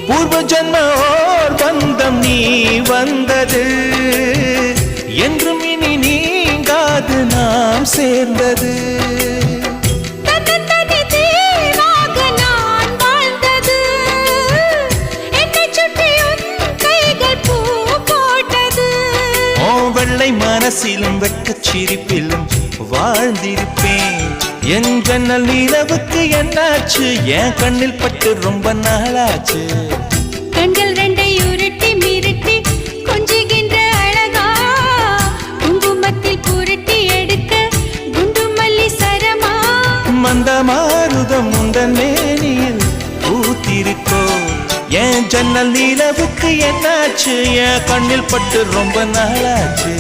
பூர்வ ஜன்ம ஓர் பந்தம் நீ வந்தது என்றும் இனி நீங்காது நாம் சேர்ந்தது. வெள்ளை மனசிலும் வெட்கச் சிரிப்பிலும் வாழ்ந்திருப்பேன். என் ஜன்னல் நிலவுக்கு என்னாச்சு? என் கண்ணில் பட்டு ரொம்ப நாளாச்சு. கண்கள் ரெண்டை உருட்டி மிரட்டி கொஞ்சுகின்ற அழகா, குங்குமத்தில் புரட்டி எடுக்க குண்டு மல்லி சரமா. மந்த மாருதம் உந்தன் மேனியில் பூத்திருக்கோ. என் ஜன்னல் நிலவுக்கு என்னாச்சு? என் கண்ணில் பட்டு ரொம்ப நாளாச்சு.